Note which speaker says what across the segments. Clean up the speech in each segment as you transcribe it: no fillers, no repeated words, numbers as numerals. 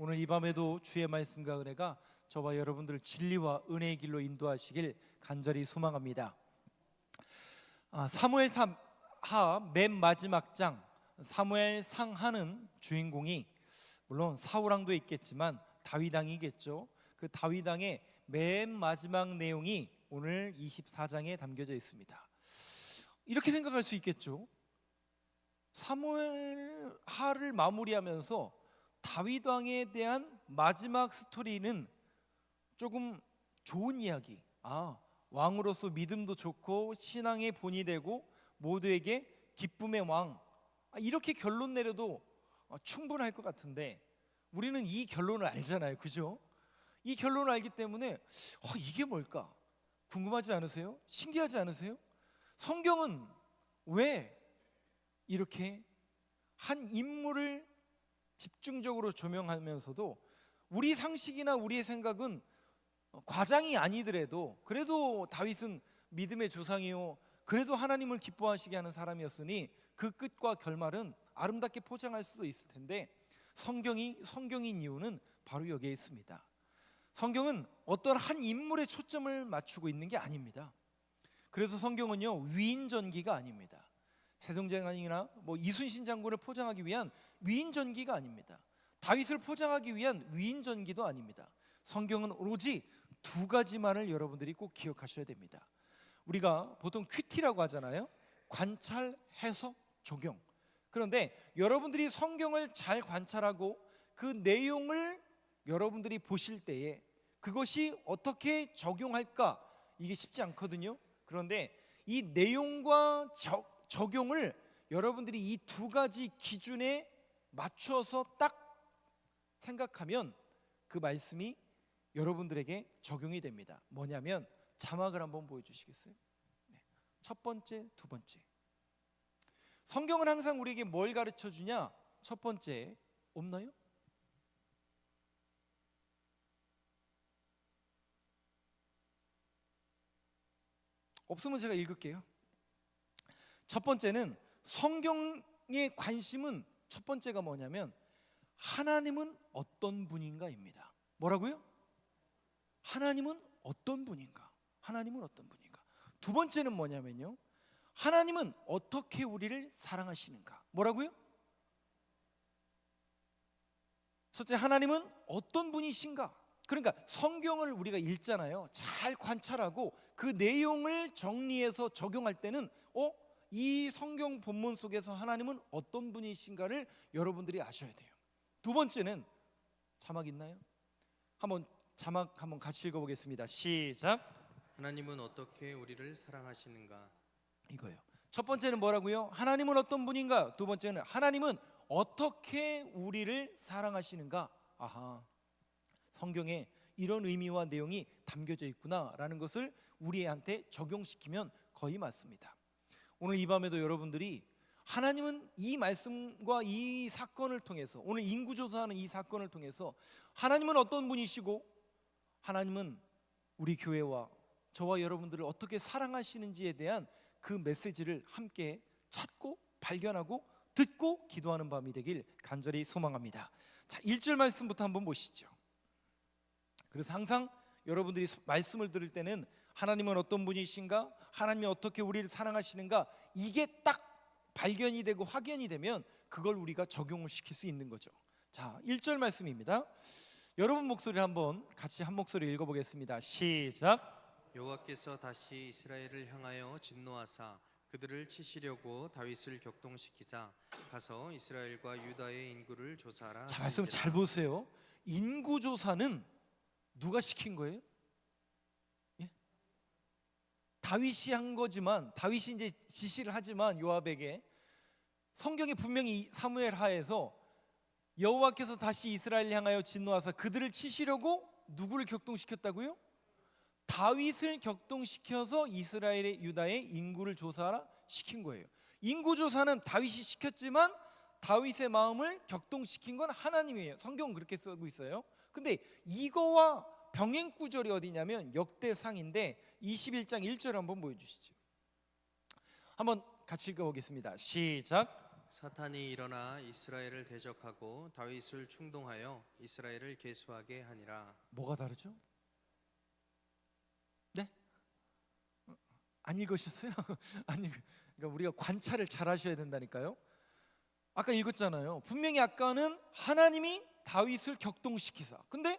Speaker 1: 오늘 이 밤에도 주의 말씀과 은혜가 저와 여러분들을 진리와 은혜의 길로 인도하시길 간절히 소망합니다. 사무엘하 맨 마지막 장 사무엘상하는 주인공이 물론 사울왕도 있겠지만 다윗왕이겠죠. 그 다윗왕의 맨 마지막 내용이 오늘 24장에 담겨져 있습니다. 이렇게 생각할 수 있겠죠. 사무엘하를 마무리하면서 다윗왕에 대한 마지막 스토리는 조금 좋은 이야기, 왕으로서 믿음도 좋고 신앙의 본이 되고 모두에게 기쁨의 왕, 이렇게 결론 내려도 충분할 것 같은데 우리는 이 결론을 알잖아요, 그죠? 이 결론을 알기 때문에 이게 뭘까? 궁금하지 않으세요? 신기하지 않으세요? 성경은 왜 이렇게 한 인물을 집중적으로 조명하면서도 우리 상식이나 우리의 생각은 과장이 아니더라도 그래도 다윗은 믿음의 조상이요, 그래도 하나님을 기뻐하시게 하는 사람이었으니 그 끝과 결말은 아름답게 포장할 수도 있을 텐데 성경이 성경인 이유는 바로 여기에 있습니다. 성경은 어떤 한 인물에 초점을 맞추고 있는 게 아닙니다. 그래서 성경은요, 위인전기가 아닙니다. 세종대왕이나 이순신 장군을 포장하기 위한 위인전기가 아닙니다. 다윗을 포장하기 위한 위인전기도 아닙니다. 성경은 오로지 두 가지만을 여러분들이 꼭 기억하셔야 됩니다. 우리가 보통 큐티라고 하잖아요. 관찰, 해석, 적용. 그런데 여러분들이 성경을 잘 관찰하고 그 내용을 여러분들이 보실 때에 그것이 어떻게 적용할까, 이게 쉽지 않거든요. 그런데 이 내용과 적용을 여러분들이 이 두 가지 기준에 맞춰서 딱 생각하면 그 말씀이 여러분들에게 적용이 됩니다. 뭐냐면 자막을 한번 보여주시겠어요? 첫 번째, 두 번째. 성경은 항상 우리에게 뭘 가르쳐 주냐? 첫 번째, 없나요? 없으면 제가 읽을게요. 첫 번째는 성경의 관심은 첫 번째가 뭐냐면 하나님은 어떤 분인가입니다. 뭐라고요? 하나님은 어떤 분인가? 하나님은 어떤 분인가? 두 번째는 뭐냐면요, 하나님은 어떻게 우리를 사랑하시는가? 뭐라고요? 첫째, 하나님은 어떤 분이신가? 그러니까 성경을 우리가 읽잖아요. 잘 관찰하고 그 내용을 정리해서 적용할 때는 이 성경 본문 속에서 하나님은 어떤 분이신가를 여러분들이 아셔야 돼요. 두 번째는 자막 있나요? 자막 한번 같이 읽어보겠습니다. 시작.
Speaker 2: 하나님은 어떻게 우리를 사랑하시는가?
Speaker 1: 이거예요. 첫 번째는 뭐라고요? 하나님은 어떤 분인가? 두 번째는 하나님은 어떻게 우리를 사랑하시는가? 성경에 이런 의미와 내용이 담겨져 있구나라는 것을 우리한테 적용시키면 거의 맞습니다. 오늘 이 밤에도 여러분들이 하나님은 이 말씀과 이 사건을 통해서, 오늘 인구조사하는 이 사건을 통해서 하나님은 어떤 분이시고 하나님은 우리 교회와 저와 여러분들을 어떻게 사랑하시는지에 대한 그 메시지를 함께 찾고 발견하고 듣고 기도하는 밤이 되길 간절히 소망합니다. 자, 1절 말씀부터 한번 보시죠. 그래서 항상 여러분들이 말씀을 들을 때는 하나님은 어떤 분이신가, 하나님이 어떻게 우리를 사랑하시는가, 이게 딱 발견이 되고 확연이 되면 그걸 우리가 적용을 시킬 수 있는 거죠. 자, 1절 말씀입니다. 여러분 목소리를 한번 같이 한 목소리 읽어보겠습니다. 시작.
Speaker 2: 여호와께서 다시 이스라엘을 향하여 진노하사 그들을 치시려고 다윗을 격동시키자 가서 이스라엘과 유다의 인구를 조사하라.
Speaker 1: 자, 말씀 잘 보세요. 인구 조사는 누가 시킨 거예요? 다윗이 한 거지만, 다윗이 이제 지시를 하지만 요압에게, 성경에 분명히 사무엘하에서 여호와께서 다시 이스라엘 향하여 진노하사 그들을 치시려고 누구를 격동시켰다고요? 다윗을 격동시켜서 이스라엘의 유다의 인구를 조사하라 시킨 거예요. 인구 조사는 다윗이 시켰지만 다윗의 마음을 격동시킨 건 하나님이에요. 성경은 그렇게 쓰고 있어요. 근데 이거와 병행 구절이 어디냐면 역대상인데 21장 1절 한번 보여주시죠. 한번 같이 읽어보겠습니다. 시작.
Speaker 2: 사탄이 일어나 이스라엘을 대적하고 다윗을 충동하여 이스라엘을 계수하게 하니라.
Speaker 1: 뭐가 다르죠? 네? 안 읽으셨어요? 아니, 그러니까 우리가 관찰을 잘 하셔야 된다니까요. 아까 읽었잖아요. 분명히 아까는 하나님이 다윗을 격동시키사. 근데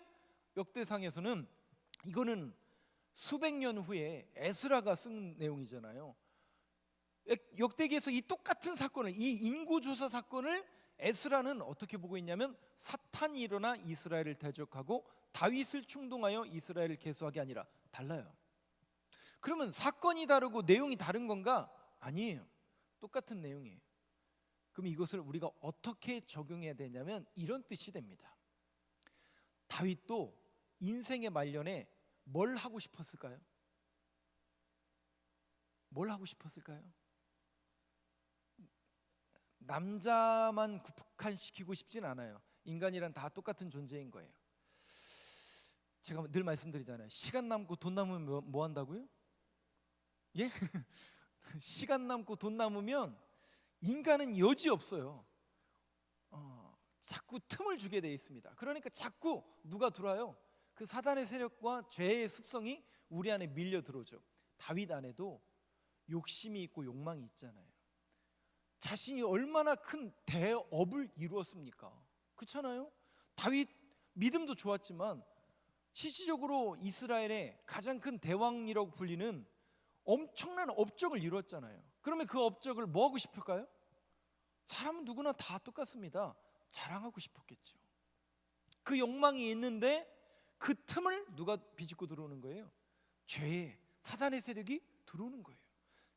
Speaker 1: 역대상에서는 이거는 수백 년 후에 에스라가 쓴 내용이잖아요. 역대기에서 이 똑같은 사건을, 이 인구조사 사건을 에스라는 어떻게 보고 있냐면 사탄이 일어나 이스라엘을 대적하고 다윗을 충동하여 이스라엘을 계수하게 아니라 달라요. 그러면 사건이 다르고 내용이 다른 건가? 아니에요. 똑같은 내용이에요. 그럼 이것을 우리가 어떻게 적용해야 되냐면 이런 뜻이 됩니다. 다윗도 인생의 말년에 뭘 하고 싶었을까요? 뭘 하고 싶었을까요? 남자만 국한시키고 싶진 않아요. 인간이란 다 똑같은 존재인 거예요. 제가 늘 말씀드리잖아요. 시간 남고 돈 남으면 뭐 한다고요? 예? 시간 남고 돈 남으면 인간은 여지 없어요. 자꾸 틈을 주게 돼 있습니다. 그러니까 자꾸 누가 들어와요? 그 사단의 세력과 죄의 습성이 우리 안에 밀려 들어오죠. 다윗 안에도 욕심이 있고 욕망이 있잖아요. 자신이 얼마나 큰 대업을 이루었습니까? 그렇잖아요. 다윗 믿음도 좋았지만 실질적으로 이스라엘의 가장 큰 대왕이라고 불리는 엄청난 업적을 이루었잖아요. 그러면 그 업적을 뭐 하고 싶을까요? 사람은 누구나 다 똑같습니다. 자랑하고 싶었겠죠. 그 욕망이 있는데 그 틈을 누가 비집고 들어오는 거예요? 죄의 사단의 세력이 들어오는 거예요.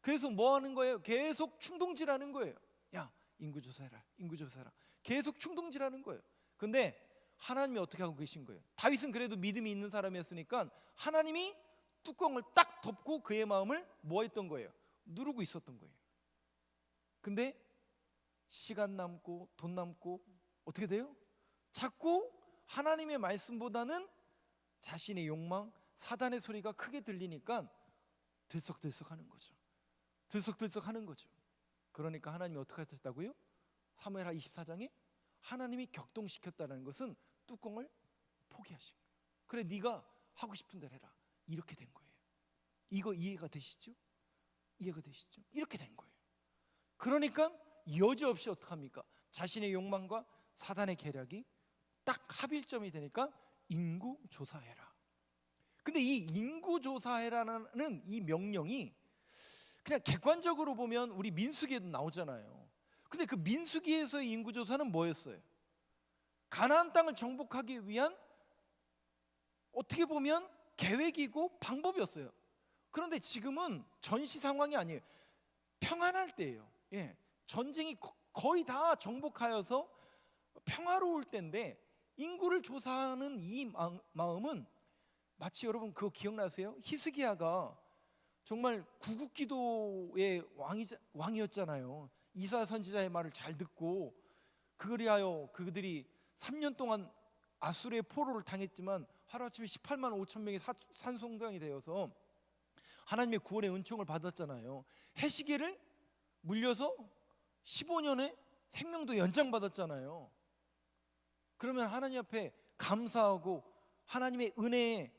Speaker 1: 그래서 뭐 하는 거예요? 계속 충동질하는 거예요. 야, 인구조사해라, 인구조사해라. 계속 충동질하는 거예요. 근데 하나님이 어떻게 하고 계신 거예요? 다윗은 그래도 믿음이 있는 사람이었으니까 하나님이 뚜껑을 딱 덮고 그의 마음을 뭐 했던 거예요? 누르고 있었던 거예요. 근데 시간 남고 돈 남고 어떻게 돼요? 자꾸 하나님의 말씀보다는 자신의 욕망, 사단의 소리가 크게 들리니까 들썩들썩하는 거죠. 들썩들썩하는 거죠. 그러니까 하나님이 어떻게 하셨다고요? 사무엘하 24장에 하나님이 격동시켰다는 것은 뚜껑을 포기하신 거예요. 그래, 네가 하고 싶은 대로 해라. 이렇게 된 거예요. 이거 이해가 되시죠? 이해가 되시죠? 이렇게 된 거예요. 그러니까 여지없이 어떡합니까? 자신의 욕망과 사단의 계략이 딱 합일점이 되니까 인구조사해라. 근데 이 인구조사해라는 이 명령이 그냥 객관적으로 보면 우리 민수기에도 나오잖아요. 근데 그 민수기에서의 인구조사는 뭐였어요? 가나안 땅을 정복하기 위한 어떻게 보면 계획이고 방법이었어요. 그런데 지금은 전시 상황이 아니에요. 평안할 때예요. 예, 전쟁이 거의 다 정복하여서 평화로울 때인데 인구를 조사하는 이 마음은 마치 여러분 그거 기억나세요? 히스기야가 정말 구국기도의 왕이었잖아요. 이사 선지자의 말을 잘 듣고 그리하여 그들이 3년 동안 아수르의 포로를 당했지만 하루아침에 18만 5천 명이 산송장이 되어서 하나님의 구원의 은총을 받았잖아요. 해시계를 물려서 15년의 생명도 연장받았잖아요. 그러면 하나님 앞에 감사하고 하나님의 은혜에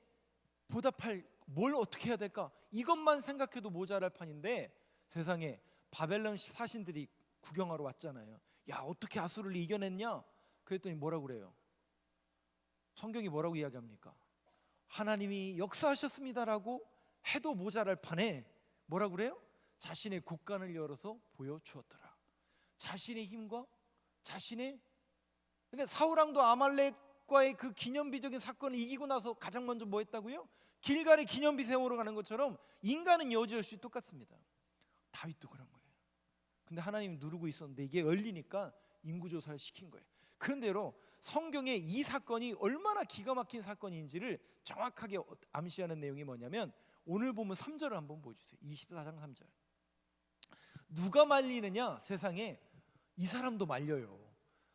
Speaker 1: 보답할 뭘 어떻게 해야 될까? 이것만 생각해도 모자랄 판인데 세상에 바벨론 사신들이 구경하러 왔잖아요. 야, 어떻게 아수르를 이겨냈냐? 그랬더니 뭐라고 그래요? 성경이 뭐라고 이야기합니까? 하나님이 역사하셨습니다라고 해도 모자랄 판에 뭐라고 그래요? 자신의 곳간을 열어서 보여주었더라. 자신의 힘과 자신의, 그러니까 사울왕도 아말렉과의 그 기념비적인 사건을 이기고 나서 가장 먼저 뭐 했다고요? 길갈에 기념비 세우러 가는 것처럼 인간은 여지없이 똑같습니다. 다윗도 그런 거예요. 근데 하나님이 누르고 있었는데 이게 열리니까 인구조사를 시킨 거예요. 그런대로 성경에 이 사건이 얼마나 기가 막힌 사건인지를 정확하게 암시하는 내용이 뭐냐면 오늘 보면 3절을 한번 보여주세요. 24장 3절. 누가 말리느냐? 세상에 이 사람도 말려요.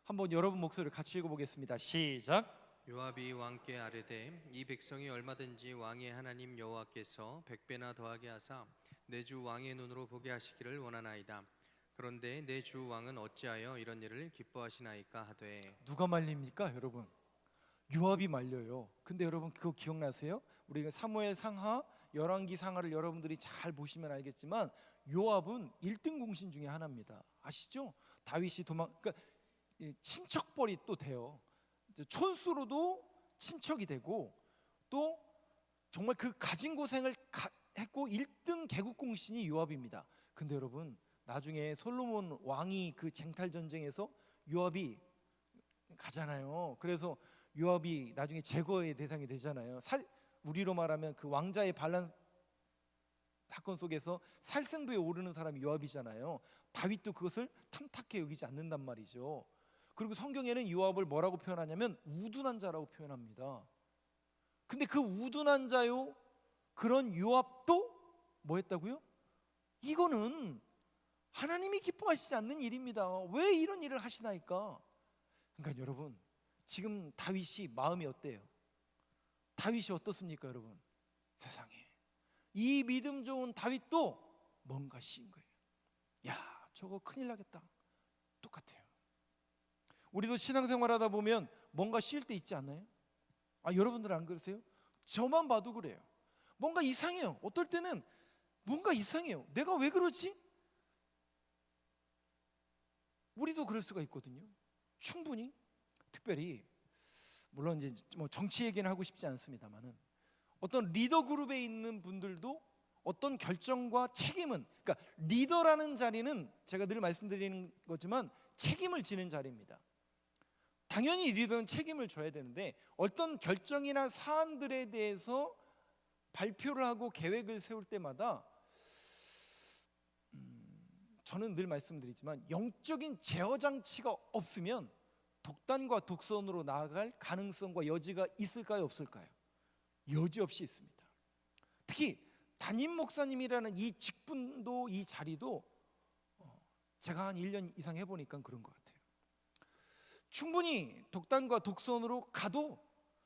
Speaker 1: 한번 여러분 목소리를 같이 읽어보겠습니다. 시작.
Speaker 2: 요압이 왕께 아뢰되 이 백성이 얼마든지 왕의 하나님 여호와께서 100배나 더하게 하사 내 주 왕의 눈으로 보게 하시기를 원하나이다. 그런데 내 주 왕은 어찌하여 이런 일을 기뻐하시나이까 하되.
Speaker 1: 누가 말립니까, 여러분? 요압이 말려요. 근데 여러분 그거 기억나세요? 우리가 사무엘 상하, 열왕기 상하를 여러분들이 잘 보시면 알겠지만 요압은 1등 공신 중에 하나입니다. 아시죠? 다윗이 그러니까 친척벌이 또 돼요. 촌수로도 친척이 되고 또 정말 그 가진 고생을 했고 1등 개국 공신이 요압입니다. 근데 여러분 나중에 솔로몬 왕이 그 쟁탈 전쟁에서 요압이 가잖아요. 그래서 요압이 나중에 제거의 대상이 되잖아요. 우리로 말하면 그 왕자의 반란 사건 속에서 살생부에 오르는 사람이 요압이잖아요. 다윗도 그것을 탐탁해 여기지 않는단 말이죠. 그리고 성경에는 요압을 뭐라고 표현하냐면 우둔한 자라고 표현합니다. 근데 그 우둔한 자요 그런 요압도 뭐 했다고요? 이거는 하나님이 기뻐하시지 않는 일입니다. 왜 이런 일을 하시나이까? 그러니까 여러분 지금 다윗이 마음이 어때요? 다윗이 어떻습니까, 여러분? 세상에 이 믿음 좋은 다윗도 뭔가 씌인 거예요. 야, 저거 큰일 나겠다. 똑같아요. 우리도 신앙생활하다 보면 뭔가 씌일 때 있지 않나요? 여러분들 안 그러세요? 저만 봐도 그래요. 뭔가 이상해요. 어떨 때는 뭔가 이상해요. 내가 왜 그러지? 우리도 그럴 수가 있거든요. 충분히. 특별히 물론 이제 뭐 정치 얘기는 하고 싶지 않습니다만은 어떤 리더 그룹에 있는 분들도 어떤 결정과 책임은, 그러니까 리더라는 자리는 제가 늘 말씀드리는 거지만 책임을 지는 자리입니다. 당연히 리더는 책임을 져야 되는데 어떤 결정이나 사안들에 대해서 발표를 하고 계획을 세울 때마다 저는 늘 말씀드리지만 영적인 제어 장치가 없으면 독단과 독선으로 나아갈 가능성과 여지가 있을까요, 없을까요? 여지없이 있습니다. 특히 담임 목사님이라는 이 직분도 이 자리도 제가 한 1년 이상 해보니까 그런 것 같아요. 충분히 독단과 독선으로 가도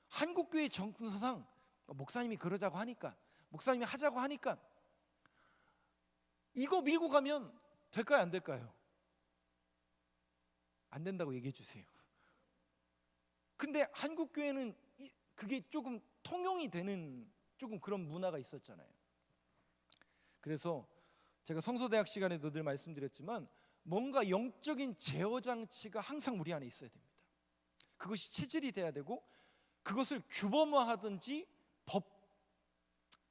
Speaker 1: 한국교회 정서상 목사님이 그러자고 하니까, 목사님이 하자고 하니까 이거 밀고 가면 될까요, 안 될까요? 안 된다고 얘기해 주세요. 근데 한국교회는 그게 조금 통용이 되는 조금 그런 문화가 있었잖아요. 그래서 제가 성서대학 시간에도 늘 말씀드렸지만 뭔가 영적인 제어 장치가 항상 우리 안에 있어야 됩니다. 그것이 체질이 돼야 되고 그것을 규범화하든지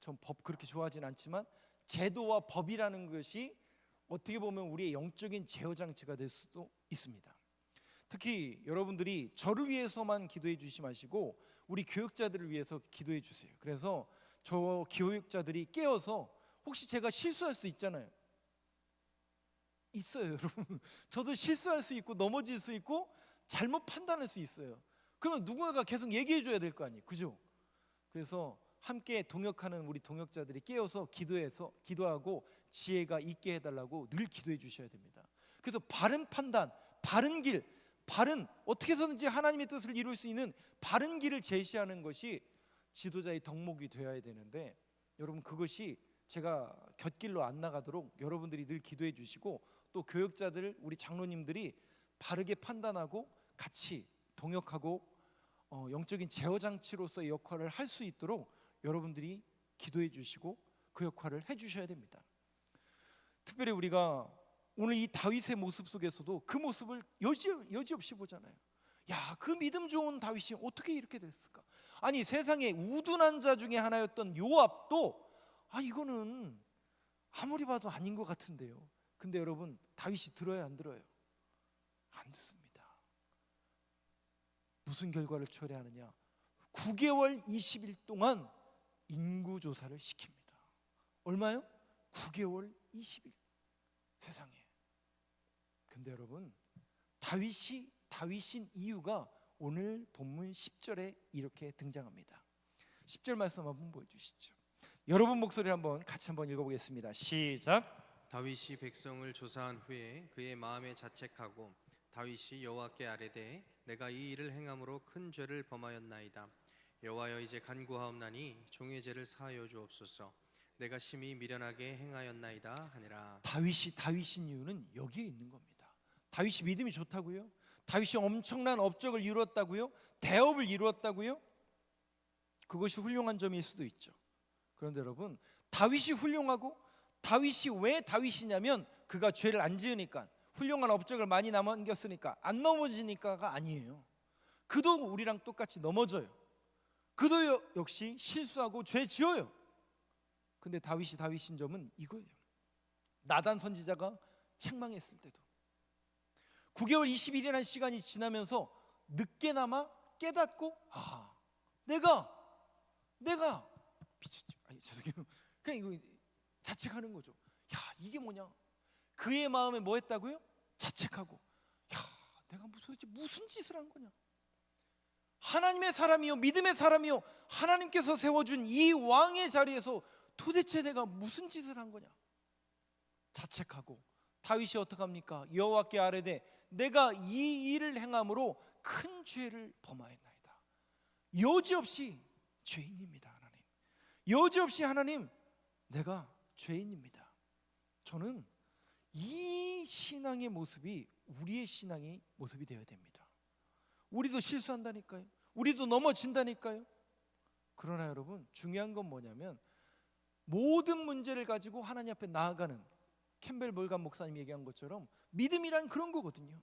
Speaker 1: 전 법 그렇게 좋아하진 않지만 제도와 법이라는 것이 어떻게 보면 우리의 영적인 제어 장치가 될 수도 있습니다. 특히 여러분들이 저를 위해서만 기도해 주시지 마시고 우리 교육자들을 위해서 기도해 주세요. 그래서 저 교육자들이 깨어서 혹시 제가 실수할 수 있잖아요. 있어요, 여러분. 저도 실수할 수 있고 넘어질 수 있고 잘못 판단할 수 있어요. 그러면 누군가가 계속 얘기해 줘야 될 거 아니에요, 그죠? 그래서 함께 동역하는 우리 동역자들이 깨어서 기도하고 지혜가 있게 해달라고 늘 기도해 주셔야 됩니다. 그래서 바른 판단, 바른 길, 어떻게 해서든지 하나님의 뜻을 이룰 수 있는 바른 길을 제시하는 것이 지도자의 덕목이 되어야 되는데 여러분 그것이 제가 곁길로 안 나가도록 여러분들이 늘 기도해 주시고 또 교육자들 우리 장로님들이 바르게 판단하고 같이 동역하고 영적인 제어 장치로서의 역할을 할 수 있도록 여러분들이 기도해 주시고 그 역할을 해 주셔야 됩니다. 특별히 우리가 오늘 이 다윗의 모습 속에서도 그 모습을 여지없이 보잖아요. 야, 그 믿음 좋은 다윗이 어떻게 이렇게 됐을까? 아니 세상에 우둔한 자 중에 하나였던 요압도 이거는 아무리 봐도 아닌 것 같은데요. 근데 여러분 다윗이 들어요, 안 들어요? 안 듣습니다. 무슨 결과를 초래하느냐? 9개월 20일 동안 인구조사를 시킵니다. 얼마요? 9개월 20일. 세상에. 근데 여러분 다윗인 이유가 오늘 본문 10절에 이렇게 등장합니다. 10절 말씀 한번 보여주시죠. 여러분 목소리 같이 한번 읽어보겠습니다. 시작.
Speaker 2: 다윗이 백성을 조사한 후에 그의 마음에 자책하고 다윗이 여호와께 아뢰되 내가 이 일을 행함으로 큰 죄를 범하였나이다. 여호와여 이제 간구하옵나니 종의 죄를 사하여 주옵소서. 내가 심히 미련하게 행하였나이다 하니라.
Speaker 1: 다윗이 다윗인 이유는 여기에 있는 겁니다. 다윗이 믿음이 좋다고요? 다윗이 엄청난 업적을 이루었다고요? 대업을 이루었다고요? 그것이 훌륭한 점일 수도 있죠. 그런데 여러분, 다윗이 훌륭하고 다윗이 왜 다윗이냐면 그가 죄를 안 지으니까, 훌륭한 업적을 많이 남겼으니까, 안 넘어지니까가 아니에요. 그도 우리랑 똑같이 넘어져요. 그도 역시 실수하고 죄 지어요. 근데 다윗이 다윗인 점은 이거예요. 나단 선지자가 책망했을 때도 9개월 20일이라는 시간이 지나면서 늦게나마 깨닫고, 내가 죄송해요. 그냥 이거 자책하는 거죠. 야, 이게 뭐냐? 그의 마음에 뭐 했다고요? 자책하고, 야, 내가 도대체 무슨 짓을 한 거냐? 하나님의 사람이요, 믿음의 사람이요, 하나님께서 세워준 이 왕의 자리에서 도대체 내가 무슨 짓을 한 거냐? 자책하고, 다윗이 어떻게 합니까? 여호와께 아뢰되 내가 이 일을 행함으로 큰 죄를 범하였나이다. 여지없이 죄인입니다. 하나님, 여지없이 하나님, 내가 죄인입니다. 저는 이 신앙의 모습이 우리의 신앙의 모습이 되어야 됩니다. 우리도 실수한다니까요. 우리도 넘어진다니까요. 그러나 여러분, 중요한 건 뭐냐면 모든 문제를 가지고 하나님 앞에 나아가는, 캠벨 몰간 목사님이 얘기한 것처럼 믿음이란 그런 거거든요.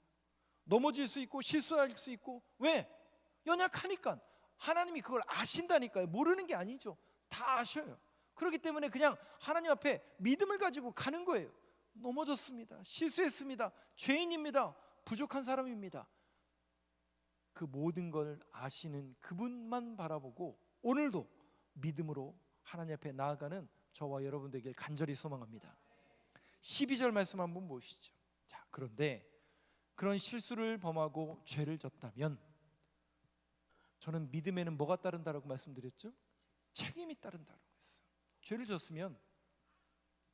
Speaker 1: 넘어질 수 있고 실수할 수 있고, 왜? 연약하니까. 하나님이 그걸 아신다니까요. 모르는 게 아니죠. 다 아셔요. 그렇기 때문에 그냥 하나님 앞에 믿음을 가지고 가는 거예요. 넘어졌습니다. 실수했습니다. 죄인입니다. 부족한 사람입니다. 그 모든 걸 아시는 그분만 바라보고 오늘도 믿음으로 하나님 앞에 나아가는 저와 여러분 되길 간절히 소망합니다. 12절 말씀 한번 보시죠. 자, 그런데 그런 실수를 범하고 죄를 졌다면 저는 믿음에는 뭐가 따른다라고 말씀드렸죠? 책임이 따른다라고 했어요. 죄를 졌으면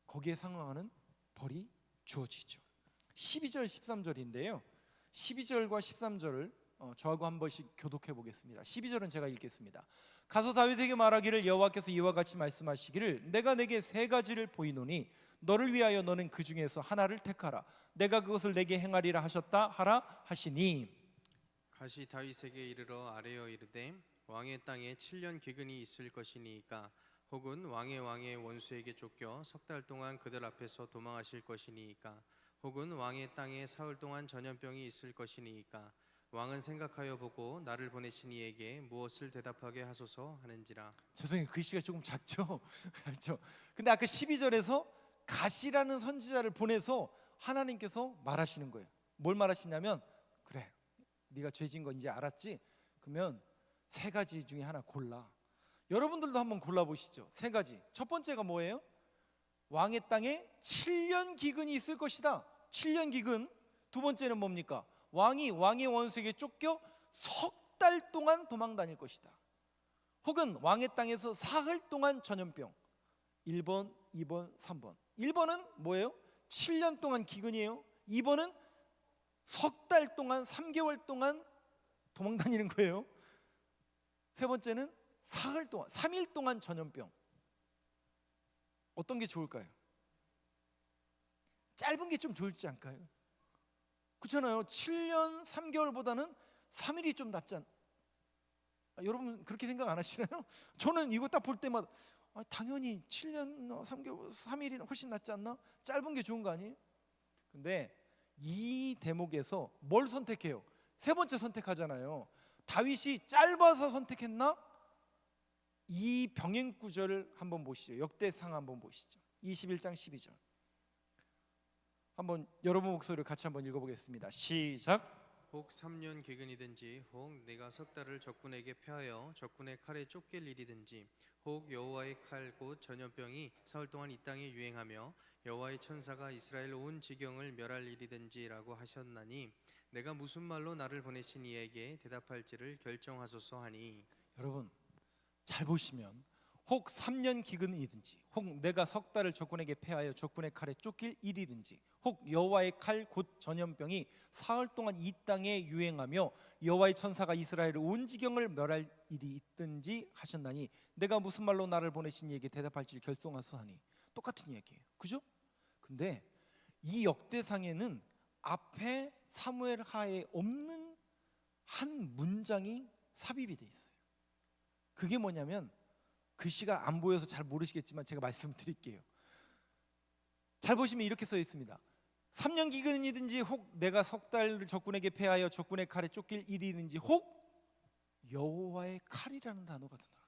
Speaker 1: 거기에 상응하는 벌이 주어지죠. 12절 13절인데요 12절과 13절을 저하고 한 번씩 교독해 보겠습니다. 12절은 제가 읽겠습니다. 가서 다윗에게 말하기를 여호와께서 이와 같이 말씀하시기를 내가 내게 세 가지를 보이노니 너를 위하여 너는 그 중에서 하나를 택하라. 내가 그것을 내게 행하리라 하셨다 하라 하시니.
Speaker 2: 가시 다윗에게 이르러 아뢰어 이르되 왕의 땅에 7년 기근이 있을 것이니이까 혹은 왕의 원수에게 쫓겨 석 달 동안 그들 앞에서 도망하실 것이니이까 혹은 왕의 땅에 사흘 동안 전염병이 있을 것이니이까 왕은 생각하여 보고 나를 보내신 이에게 무엇을 대답하게 하소서 하는지라.
Speaker 1: 죄송해요, 글씨가 조금 작죠? 그렇죠? 근데 아까 12절에서 가시라는 선지자를 보내서 하나님께서 말하시는 거예요. 뭘 말하시냐면, 그래, 네가 죄진 거 이제 알았지? 그러면 세 가지 중에 하나 골라. 여러분들도 한번 골라보시죠. 세 가지. 첫 번째가 뭐예요? 왕의 땅에 7년 기근이 있을 것이다. 7년 기근. 두 번째는 뭡니까? 왕이 왕의 원수에게 쫓겨 석 달 동안 도망 다닐 것이다. 혹은 왕의 땅에서 사흘 동안 전염병. 1번, 2번, 3번. 1번은 뭐예요? 7년 동안 기근이에요. 2번은 석 달 동안, 3개월 동안 도망 다니는 거예요. 세 번째는 사흘 동안, 3일 동안 전염병. 어떤 게 좋을까요? 짧은 게 좀 좋을지 않을까요? 그렇잖아요. 7년 3개월보다는 3일이 좀 낫지 여러분 그렇게 생각 안 하시나요? 저는 이거 딱 볼 때마다 당연히 7년 3개월 3일이 훨씬 낫지 않나? 짧은 게 좋은 거 아니에요? 근데 이 대목에서 뭘 선택해요? 세 번째 선택하잖아요. 다윗이 짧아서 선택했나? 이 병행 구절을 한번 보시죠. 역대상 한번 보시죠. 21장 12절. 한번 여러분 목소리로 같이 한번 읽어보겠습니다. 시작.
Speaker 2: 혹 3년 기근이든지 혹 내가 석 달을 적군에게 패하여 적군의 칼에 쫓길 일이든지 혹 여호와의 칼 곧 전염병이 사흘 동안 이 땅에 유행하며 여호와의 천사가 이스라엘 온 지경을 멸할 일이든지라고 하셨나니 내가 무슨 말로 나를 보내신 이에게 대답할지를 결정하소서 하니.
Speaker 1: 여러분 잘 보시면 혹 3년 기근이든지 혹 내가 석 달을 적군에게 패하여 적군의 칼에 쫓길 일이든지 혹 여호와의 칼 곧 전염병이 사흘 동안 이 땅에 유행하며 여호와의 천사가 이스라엘 온 지경을 멸할 일이 있든지 하셨나니 내가 무슨 말로 나를 보내신 이에게 대답할지 결송하소하니. 똑같은 이야기예요. 그죠? 근데 이 역대상에는 앞에 사무엘 하에 없는 한 문장이 삽입이 돼 있어요. 그게 뭐냐면 글씨가 안 보여서 잘 모르시겠지만 제가 말씀드릴게요. 잘 보시면 이렇게 써 있습니다. 3년 기근이든지 혹 내가 석 달을 적군에게 패하여 적군의 칼에 쫓길 일이든지 혹 여호와의 칼이라는 단어가 들어요.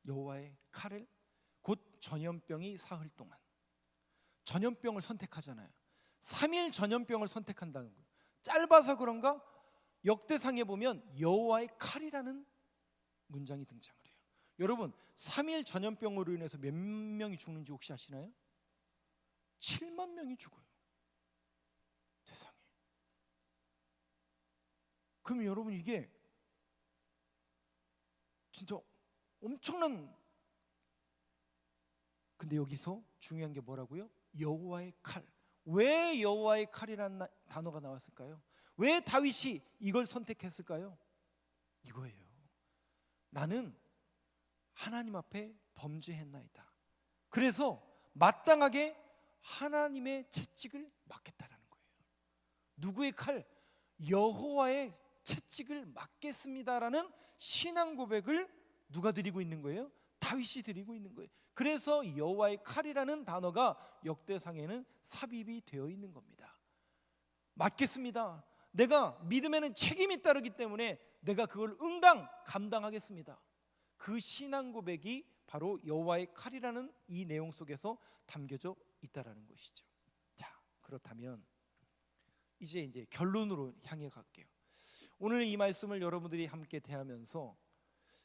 Speaker 1: 여호와의 칼을 곧 전염병이 사흘 동안. 전염병을 선택하잖아요. 3일 전염병을 선택한다는 거예요. 짧아서 그런가 역대상에 보면 여호와의 칼이라는 문장이 등장을 해요. 여러분 3일 전염병으로 인해서 몇 명이 죽는지 혹시 아시나요? 7만 명이 죽어요. 세상에. 그럼 여러분 이게 진짜 엄청난. 근데 여기서 중요한 게 뭐라고요? 여호와의 칼. 왜 여호와의 칼이라는 단어가 나왔을까요? 왜 다윗이 이걸 선택했을까요? 이거예요. 나는 하나님 앞에 범죄했나이다. 그래서 마땅하게 하나님의 채찍을 맞겠다라는 거예요. 누구의 칼? 여호와의 채찍을 맞겠습니다라는 신앙 고백을 누가 드리고 있는 거예요? 다윗이 드리고 있는 거예요. 그래서 여호와의 칼이라는 단어가 역대상에는 삽입이 되어 있는 겁니다. 맞겠습니다. 내가 믿음에는 책임이 따르기 때문에 내가 그걸 응당 감당하겠습니다. 그 신앙 고백이 바로 여호와의 칼이라는 이 내용 속에서 담겨져 있다라는 것이죠. 자, 그렇다면 이제 결론으로 향해 갈게요. 오늘 이 말씀을 여러분들이 함께 대하면서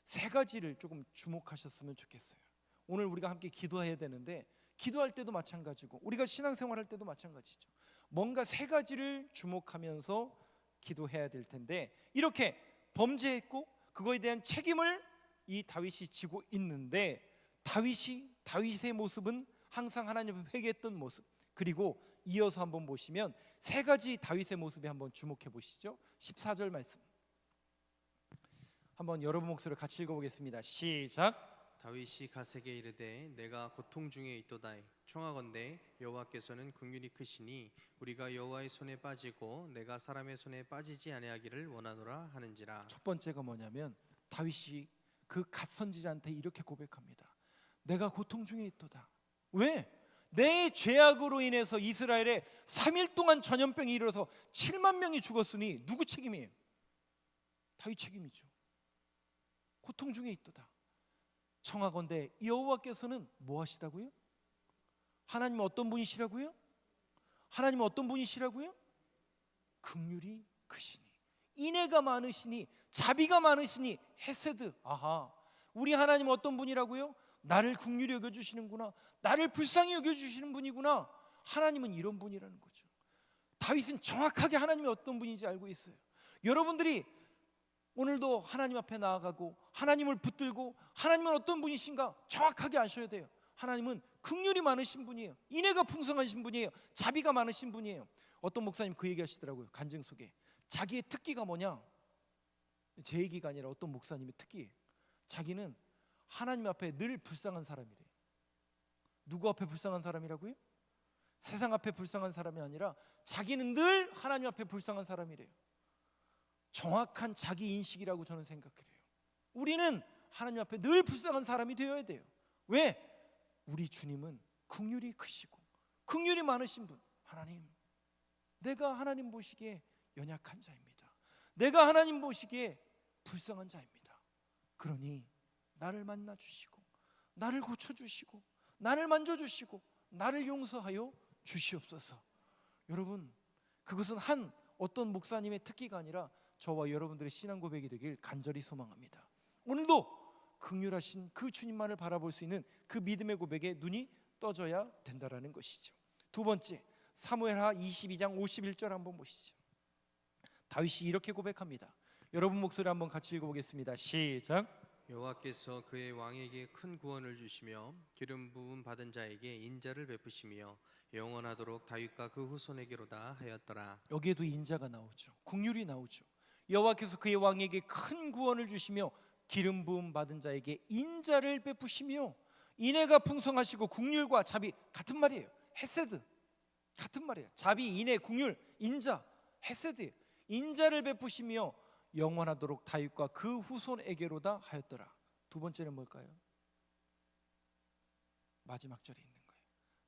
Speaker 1: 세 가지를 조금 주목하셨으면 좋겠어요. 오늘 우리가 함께 기도해야 되는데 기도할 때도 마찬가지고 우리가 신앙생활할 때도 마찬가지죠. 뭔가 세 가지를 주목하면서 기도해야 될 텐데 이렇게 범죄했고 그거에 대한 책임을 이 다윗이 지고 있는데 다윗의 모습은 항상 하나님을 회개했던 모습. 그리고 이어서 한번 보시면 세 가지 다윗의 모습에 한번 주목해 보시죠. 14절 말씀 한번 여러분 목소리로 같이 읽어보겠습니다. 시작.
Speaker 2: 다윗이 갓에게 이르되 내가 고통 중에 있도다. 청하건대 여호와께서는 긍휼이 크시니 우리가 여호와의 손에 빠지고 내가 사람의 손에 빠지지 아니하기를 원하노라 하는지라.
Speaker 1: 첫 번째가 뭐냐면 다윗이 그 갓 선지자한테 이렇게 고백합니다. 내가 고통 중에 있도다. 왜? 내 죄악으로 인해서 이스라엘에 3일 동안 전염병이 일어서 7만 명이 죽었으니 누구 책임이에요? 다윗 책임이죠. 고통 중에 있도다. 청하건대 여호와께서는 뭐 하시다고요? 하나님은 어떤 분이시라고요? 하나님은 어떤 분이시라고요? 긍휼이 크시니 인애가 많으시니 자비가 많으시니 헤세드. 아하, 우리 하나님은 어떤 분이라고요? 나를 긍휼히 여겨주시는구나. 나를 불쌍히 여겨주시는 분이구나. 하나님은 이런 분이라는 거죠. 다윗은 정확하게 하나님이 어떤 분인지 알고 있어요. 여러분들이 오늘도 하나님 앞에 나아가고 하나님을 붙들고 하나님은 어떤 분이신가 정확하게 아셔야 돼요. 하나님은 긍휼이 많으신 분이에요. 인애가 풍성하신 분이에요. 자비가 많으신 분이에요. 어떤 목사님 그 얘기 하시더라고요. 간증 속에 자기의 특기가 뭐냐? 제 얘기가 아니라 어떤 목사님의 특기예요. 자기는 하나님 앞에 늘 불쌍한 사람이래요. 누구 앞에 불쌍한 사람이라고요? 세상 앞에 불쌍한 사람이 아니라 자기는 늘 하나님 앞에 불쌍한 사람이래요. 정확한 자기 인식이라고 저는 생각해요. 우리는 하나님 앞에 늘 불쌍한 사람이 되어야 돼요. 왜? 우리 주님은 긍휼이 크시고 긍휼이 많으신 분. 하나님, 내가 하나님 보시기에 연약한 자입니다. 내가 하나님 보시기에 불쌍한 자입니다. 그러니 나를 만나 주시고 나를 고쳐 주시고 나를 만져 주시고 나를 용서하여 주시옵소서. 여러분, 그것은 한 어떤 목사님의 특기가 아니라 저와 여러분들의 신앙 고백이 되길 간절히 소망합니다. 오늘도 긍휼하신 그 주님만을 바라볼 수 있는 그 믿음의 고백에 눈이 떠져야 된다라는 것이죠. 두 번째, 사무엘하 22장 51절 한번 보시죠. 다윗이 이렇게 고백합니다. 여러분 목소리 한번 같이 읽어보겠습니다. 시작.
Speaker 2: 여호와께서 그의 왕에게 큰 구원을 주시며 기름 부음 받은 자에게 인자를 베푸시며 영원하도록 다윗과 그 후손에게로다 하였더라.
Speaker 1: 여기에도 인자가 나오죠. 국률이 나오죠. 여호와께서 그의 왕에게 큰 구원을 주시며 기름 부음 받은 자에게 인자를 베푸시며, 인애가 풍성하시고 국률과 자비 같은 말이에요. 헤세드 같은 말이에요. 자비, 인애, 국률, 인자, 헤세드. 인자를 베푸시며 영원하도록 다윗과 그 후손에게로다 하였더라. 두 번째는 뭘까요? 마지막 절에 있는 거예요.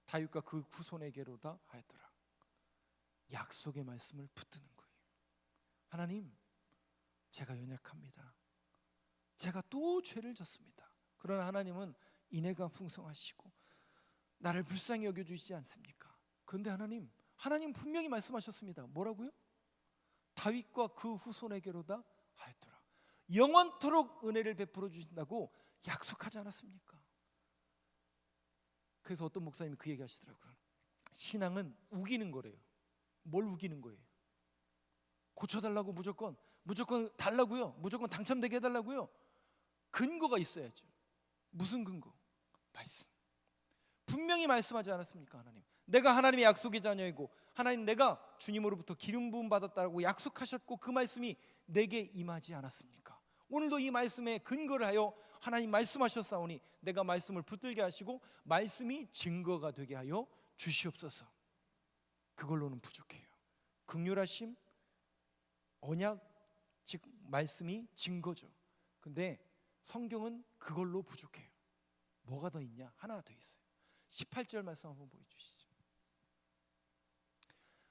Speaker 1: 다윗과 그 후손에게로다 하였더라. 약속의 말씀을 붙드는 거예요. 하나님, 제가 연약합니다. 제가 또 죄를 졌습니다. 그러나 하나님은 인애가 풍성하시고 나를 불쌍히 여겨주시지 않습니까? 그런데 하나님 분명히 말씀하셨습니다. 뭐라고요? 다윗과 그 후손에게로다 하였더라. 영원토록 은혜를 베풀어 주신다고 약속하지 않았습니까? 그래서 어떤 목사님이 그 얘기 하시더라고요. 신앙은 우기는 거래요. 뭘 우기는 거예요? 고쳐달라고 무조건 달라고요? 무조건 당첨되게 해달라고요? 근거가 있어야죠. 무슨 근거? 말씀. 분명히 말씀하지 않았습니까? 하나님, 내가 하나님의 약속의 자녀이고, 하나님, 내가 주님으로부터 기름 부음 받았다라고 약속하셨고, 그 말씀이 내게 임하지 않았습니까? 오늘도 이 말씀에 근거를 하여 하나님 말씀하셨사오니 내가 말씀을 붙들게 하시고 말씀이 증거가 되게 하여 주시옵소서. 그걸로는 부족해요. 긍휼하심, 언약, 즉 말씀이 증거죠. 근데 성경은 그걸로 부족해요. 뭐가 더 있냐? 하나 더 있어요. 18절 말씀 한번 보여주시죠.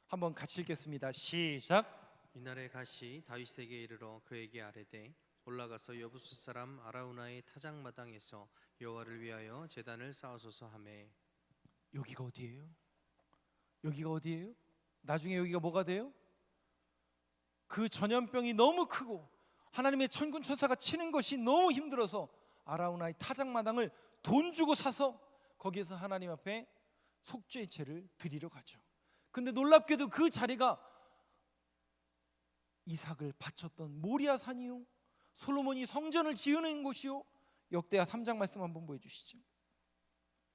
Speaker 1: 한번 같이 읽겠습니다. 시작.
Speaker 2: 이날에 가시 다윗에게 이르러 그에게 아뢰되 올라가서 여부스 사람 아라우나의 타작마당에서 여호와를 위하여 제단을 쌓으소서 하매.
Speaker 1: 여기가 어디예요? 여기가 어디예요? 나중에 여기가 뭐가 돼요? 그 전염병이 너무 크고 하나님의 천군 천사가 치는 것이 너무 힘들어서 아라우나의 타작마당을 돈 주고 사서 거기에서 하나님 앞에 속죄제를 드리러 가죠. 근데 놀랍게도 그 자리가 이삭을 바쳤던 모리아 산이요, 솔로몬이 성전을 지으는 곳이요. 역대하 3장 말씀 한번 보여주시죠.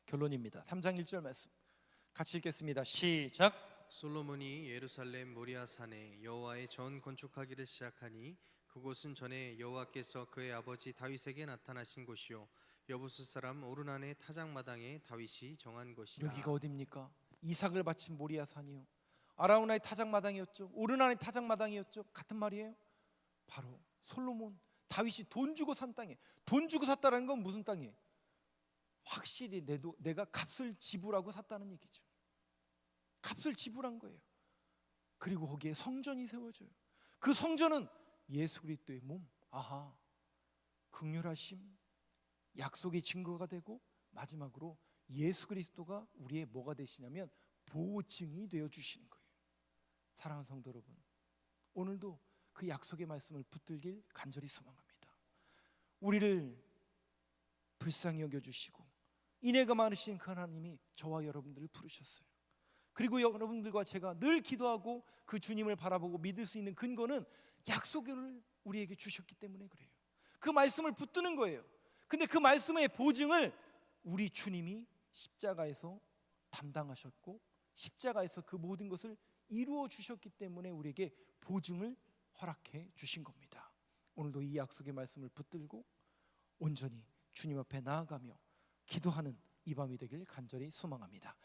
Speaker 1: 결론입니다. 3장 1절 말씀 같이 읽겠습니다. 시작.
Speaker 2: 솔로몬이 예루살렘 모리아 산에 여호와의 전 건축하기를 시작하니 그곳은 전에 여호와께서 그의 아버지 다윗에게 나타나신 곳이요 여부스 사람 오르난의 타작마당에 다윗이 정한 곳이라.
Speaker 1: 여기가 어디입니까? 이삭을 바친 모리아 산이요, 아라우나의 타작마당이었죠. 오르난의 타작마당이었죠. 같은 말이에요. 바로 솔로몬, 다윗이 돈 주고 산 땅에, 돈 주고 샀다는 건 무슨 땅이에요? 확실히 내가 값을 지불하고 샀다는 얘기죠. 값을 지불한 거예요. 그리고 거기에 성전이 세워져요. 그 성전은 예수 그리스도의 몸. 아하, 긍휼하심, 약속의 증거가 되고, 마지막으로 예수 그리스도가 우리의 뭐가 되시냐면 보증이 되어 주시는 거예요. 사랑하는 성도 여러분, 오늘도 그 약속의 말씀을 붙들길 간절히 소망합니다. 우리를 불쌍히 여겨주시고 인애가 많으신 그 하나님이 저와 여러분들을 부르셨어요. 그리고 여러분들과 제가 늘 기도하고 그 주님을 바라보고 믿을 수 있는 근거는 약속을 우리에게 주셨기 때문에 그래요. 그 말씀을 붙드는 거예요. 근데 그 말씀의 보증을 우리 주님이 십자가에서 담당하셨고 십자가에서 그 모든 것을 이루어 주셨기 때문에 우리에게 보증을 허락해 주신 겁니다. 오늘도 이 약속의 말씀을 붙들고 온전히 주님 앞에 나아가며 기도하는 이 밤이 되길 간절히 소망합니다.